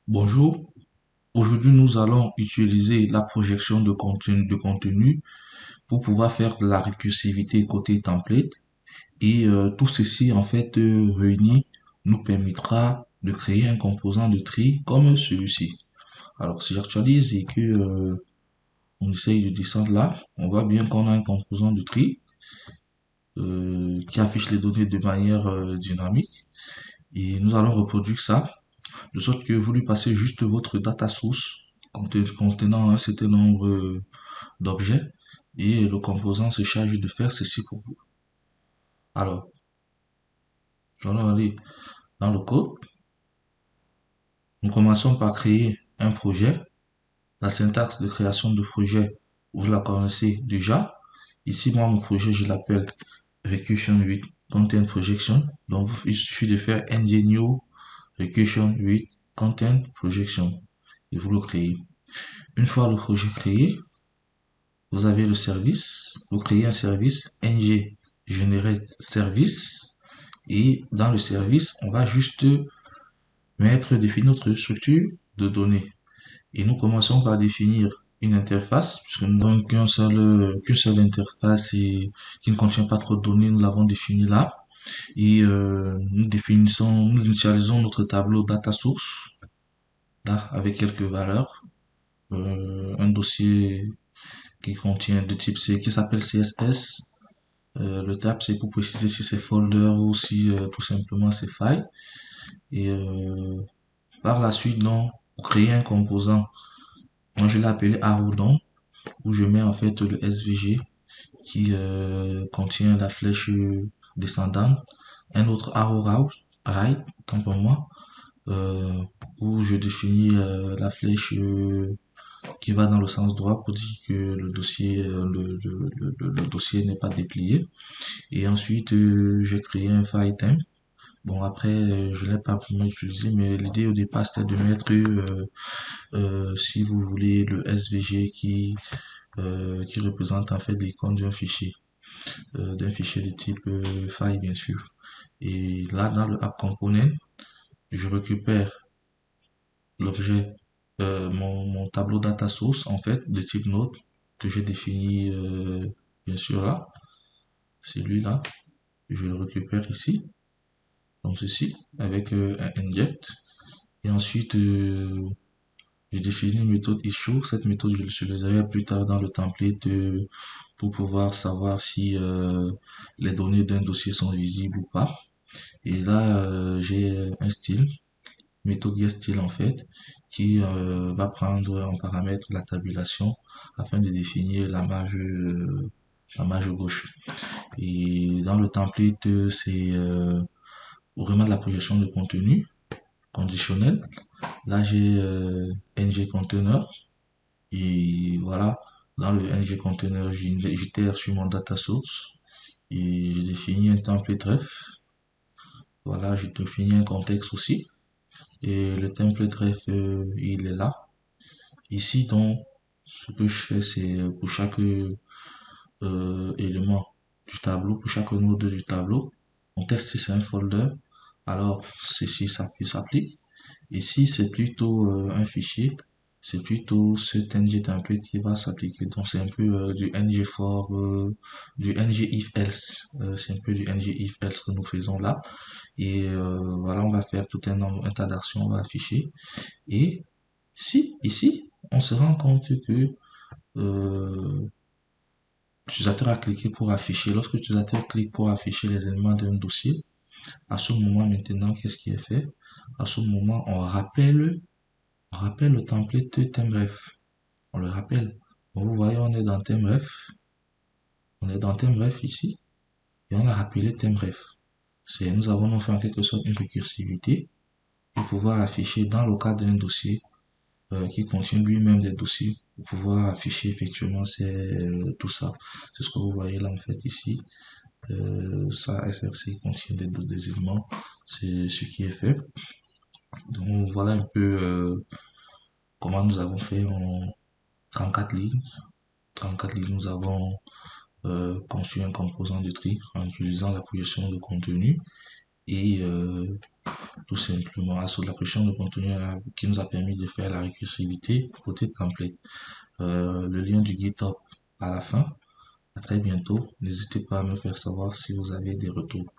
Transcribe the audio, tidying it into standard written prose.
Bonjour, aujourd'hui nous allons utiliser la projection de contenu pour pouvoir faire de la récursivité côté template et tout ceci en fait réuni nous permettra de créer un composant de tri comme celui-ci. Alors si j'actualise et que on essaye de descendre là, on voit bien qu'on a un composant de tri qui affiche les données de manière dynamique et nous allons reproduire ça de sorte que vous lui passez juste votre data source contenant un certain nombre d'objets et le composant se charge de faire ceci pour vous. Alors, nous allons aller dans le code. Nous commençons par créer un projet. La syntaxe de création de projet, vous la connaissez déjà. Ici, moi, mon projet, je l'appelle Recursion 8 Content Projection. Donc, il suffit de faire new Recursion 8 Content Projection et vous le créez. Une fois le projet créé, vous avez le service, vous créez un service ng generate service et dans le service, on va juste définir notre structure de données. Et nous commençons par définir une interface, puisque nous n'avons qu'une seule interface et qui ne contient pas trop de données, nous l'avons définie là. Et nous initialisons notre tableau data source là avec quelques valeurs, un dossier qui contient de type C qui s'appelle CSS. Le tab c'est pour préciser si c'est folder ou si tout simplement c'est file. Et par la suite, donc, pour créer un composant, moi je l'ai appelé arrowDon, où je mets en fait le SVG qui contient la flèche descendante, un autre right, tant pour moi, où je définis la flèche qui va dans le sens droit pour dire que le dossier, le dossier n'est pas déplié. Et ensuite, j'ai créé un file temp. Bon, après, je l'ai pas vraiment utilisé, mais l'idée au départ, c'était de mettre, si vous voulez, le SVG qui représente en fait l'icône d'un fichier de type file, bien sûr. Et là, dans le app component, je récupère l'objet, mon tableau data source, en fait, de type node, que j'ai défini, bien sûr, là. Celui-là, je le récupère ici, donc ceci, avec un inject. Et ensuite, je définis une méthode issue. Cette méthode, je l'utiliserai plus tard dans le template pour pouvoir savoir si les données d'un dossier sont visibles ou pas. Et là, j'ai un style, méthode getStyle en fait, qui va prendre en paramètre la tabulation afin de définir la marge gauche. Et dans le template, c'est vraiment de la projection de contenu conditionnel. Là, j'ai ng container et voilà, dans le ng container, j'itère sur mon data source et je définis un template ref. Voilà, je définis un contexte aussi et le template ref, il est là. Ici, donc, ce que je fais, c'est pour chaque élément du tableau, pour chaque node du tableau, on teste si c'est un folder, alors ceci s'applique. Ici, c'est plutôt un fichier, c'est plutôt ce ng template qui va s'appliquer. Donc, c'est un peu du ng for, du ng if else. C'est un peu du ng if else que nous faisons là. Et voilà, on va faire tout un tas d'actions, on va afficher. Et si, ici, on se rend compte que l'utilisateur a cliqué pour afficher. Lorsque l'utilisateur clique pour afficher les éléments d'un dossier, à ce moment maintenant, qu'est-ce qui est fait? À ce moment, on rappelle le template thèmeref. On le rappelle. Donc, vous voyez, on est dans thèmeref. On est dans thèmeref ici. Et on a rappelé thèmeref. Nous avons donc fait en quelque sorte une récursivité pour pouvoir afficher dans le cas d'un dossier qui contient lui-même des dossiers pour pouvoir afficher effectivement tout ça. C'est ce que vous voyez là en fait ici. Ça SRC contient des éléments, c'est ce qui est fait. Donc voilà un peu comment nous avons fait en 34 lignes. 34 lignes, nous avons conçu un composant de tri en utilisant la projection de contenu et tout simplement la question de contenu qui nous a permis de faire la récursivité côté template. Le lien du GitHub à la fin. À très bientôt. N'hésitez pas à me faire savoir si vous avez des retours.